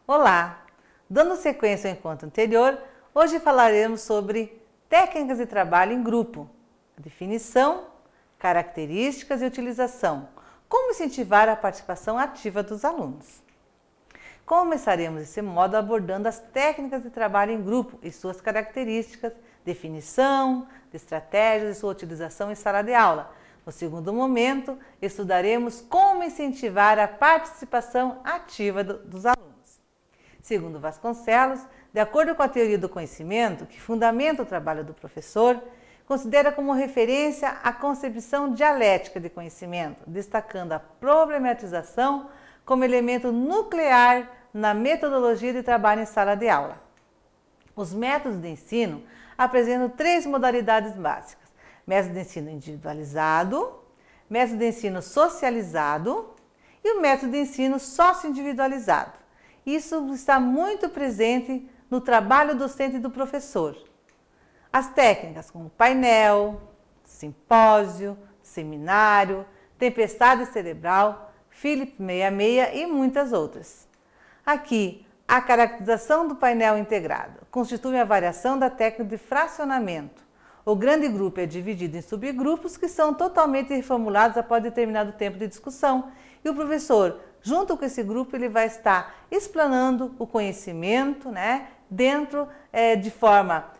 Olá! Dando sequência ao encontro anterior, hoje falaremos sobre técnicas de trabalho em grupo, definição, características e utilização, como incentivar a participação ativa dos alunos. Começaremos desse modo abordando as técnicas de trabalho em grupo e suas características, definição, estratégias e sua utilização em sala de aula. No segundo momento, estudaremos como incentivar a participação ativa dos alunos. Segundo Vasconcelos, de acordo com a teoria do conhecimento, que fundamenta o trabalho do professor, considera como referência a concepção dialética de conhecimento, destacando a problematização como elemento nuclear na metodologia de trabalho em sala de aula. Os métodos de ensino apresentam três modalidades básicas: método de ensino individualizado, método de ensino socializado e o método de ensino sócio-individualizado. Isso está muito presente no trabalho docente do professor. As técnicas como painel, simpósio, seminário, tempestade cerebral, Philips 66 e muitas outras. Aqui, a caracterização do painel integrado constitui a variação da técnica de fracionamento. O grande grupo é dividido em subgrupos que são totalmente reformulados após determinado tempo de discussão e o professor, junto com esse grupo, ele vai estar explanando o conhecimento, dentro de forma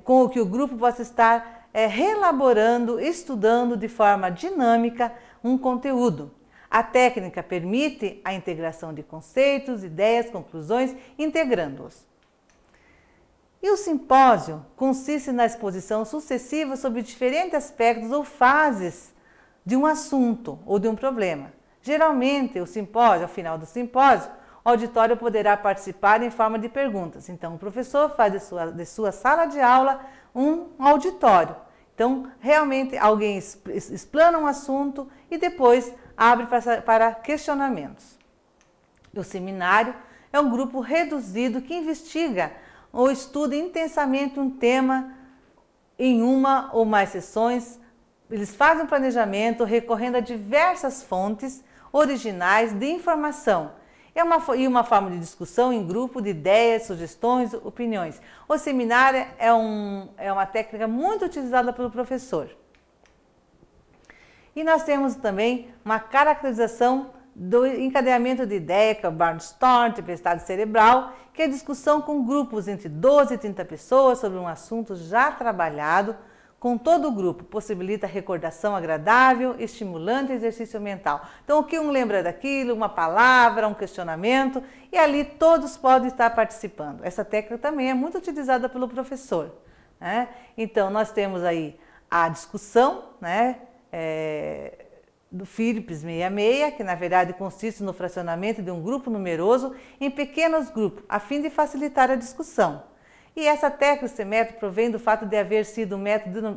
com que o grupo possa estar reelaborando, estudando de forma dinâmica um conteúdo. A técnica permite a integração de conceitos, ideias, conclusões, integrando-os. E o simpósio consiste na exposição sucessiva sobre diferentes aspectos ou fases de um assunto ou de um problema. Geralmente, o simpósio, ao final do simpósio, o auditório poderá participar em forma de perguntas. Então, o professor faz de sua sala de aula um auditório. Então, realmente, alguém explana um assunto e depois abre para questionamentos. O seminário é um grupo reduzido que investiga ou estuda intensamente um tema em uma ou mais sessões. Eles fazem um planejamento recorrendo a diversas fontes originais de informação. É uma forma de discussão em grupo de ideias, sugestões, opiniões. O seminário é uma técnica muito utilizada pelo professor. E nós temos também uma caracterização do encadeamento de ideia, que é o brainstorm, tempestade cerebral, que é a discussão com grupos entre 12 e 30 pessoas sobre um assunto já trabalhado, com todo o grupo, possibilita recordação agradável, estimulante e exercício mental. Então, o que um lembra daquilo, uma palavra, um questionamento, e ali todos podem estar participando. Essa técnica também é muito utilizada pelo professor. Então, nós temos aí a discussão, do Philips 66, que na verdade consiste no fracionamento de um grupo numeroso em pequenos grupos, a fim de facilitar a discussão. E essa técnica, esse método, provém do fato de haver sido um método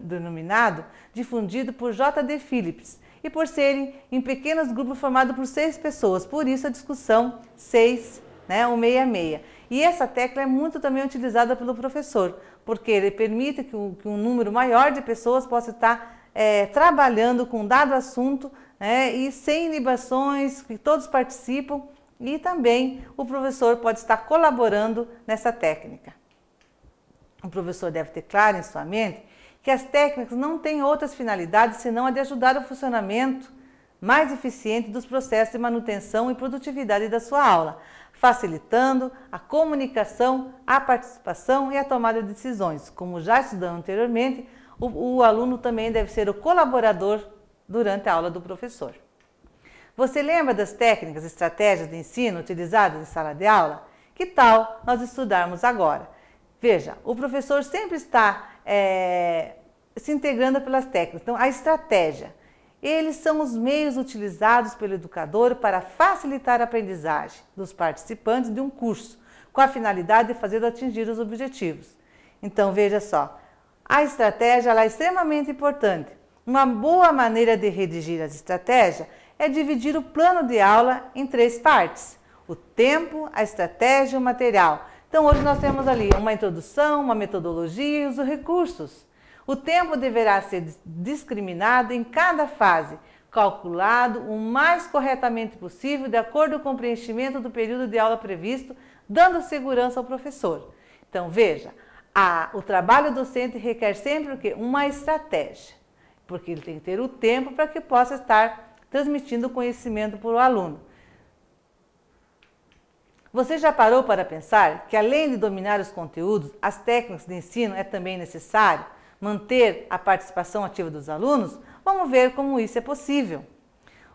denominado, difundido por J.D. Phillips, e por serem em pequenos grupos formados por 6 pessoas, por isso a discussão 6, o 66. E essa técnica é muito também utilizada pelo professor, porque ele permite que um número maior de pessoas possa estar trabalhando com um dado assunto e sem inibições, que todos participam, e também o professor pode estar colaborando nessa técnica. O professor deve ter claro em sua mente que as técnicas não têm outras finalidades senão a de ajudar o funcionamento mais eficiente dos processos de manutenção e produtividade da sua aula, facilitando a comunicação, a participação e a tomada de decisões. Como já estudamos anteriormente, o aluno também deve ser o colaborador durante a aula do professor. Você lembra das técnicas e estratégias de ensino utilizadas em sala de aula? Que tal nós estudarmos agora? Veja, o professor sempre está se integrando pelas técnicas. Então, a estratégia. Eles são os meios utilizados pelo educador para facilitar a aprendizagem dos participantes de um curso, com a finalidade de fazê-lo atingir os objetivos. Então, veja só, a estratégia ela é extremamente importante. Uma boa maneira de redigir as estratégias é dividir o plano de aula em 3 partes: o tempo, a estratégia e o material. Então, hoje nós temos ali uma introdução, uma metodologia e os recursos. O tempo deverá ser discriminado em cada fase, calculado o mais corretamente possível, de acordo com o preenchimento do período de aula previsto, dando segurança ao professor. Então, veja, o trabalho docente requer sempre o quê? Uma estratégia, porque ele tem que ter o tempo para que possa estar transmitindo o conhecimento para o aluno. Você já parou para pensar que, além de dominar os conteúdos, as técnicas de ensino é também necessário manter a participação ativa dos alunos? Vamos ver como isso é possível.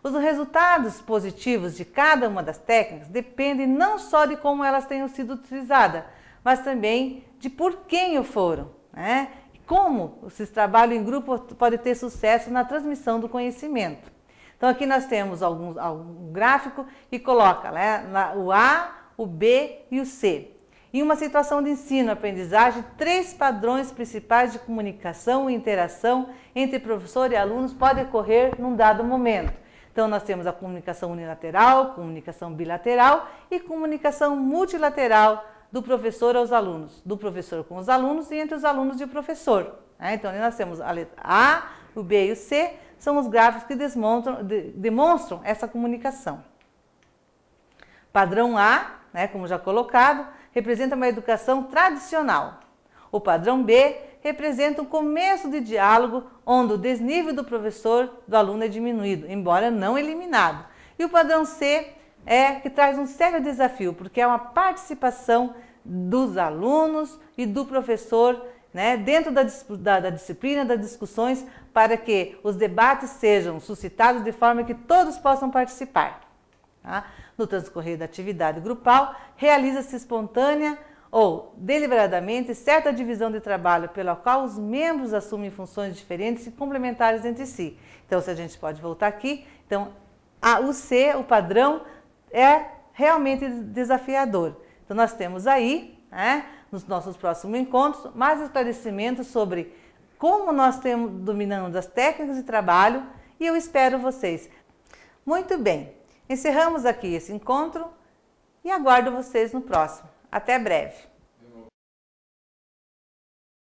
Os resultados positivos de cada uma das técnicas dependem não só de como elas tenham sido utilizadas, mas também de por quem o foram, né? Como esse trabalho em grupo pode ter sucesso na transmissão do conhecimento. Então aqui nós temos algum gráfico que coloca, né, o A, o B e o C. Em uma situação de ensino-aprendizagem, 3 padrões principais de comunicação e interação entre professor e alunos podem ocorrer num dado momento. Então nós temos a comunicação unilateral, comunicação bilateral e comunicação multilateral do professor aos alunos, do professor com os alunos e entre os alunos e o professor. Então ali nós temos a letra A, o B e o C, são os gráficos que demonstram essa comunicação. Padrão A, como já colocado, representa uma educação tradicional. O padrão B representa o começo de diálogo, onde o desnível do professor do aluno é diminuído, embora não eliminado. E o padrão C que traz um sério desafio, porque é uma participação dos alunos e do professor, dentro da disciplina, das discussões, para que os debates sejam suscitados de forma que todos possam participar. Tá? No transcorrer da atividade grupal, realiza-se espontânea ou deliberadamente certa divisão de trabalho pela qual os membros assumem funções diferentes e complementares entre si. Então, se a gente pode voltar aqui, então o C, o padrão, é realmente desafiador. Então, nós temos aí, nos nossos próximos encontros, mais esclarecimentos sobre como nós dominamos as técnicas de trabalho e eu espero vocês. Muito bem, encerramos aqui esse encontro e aguardo vocês no próximo. Até breve!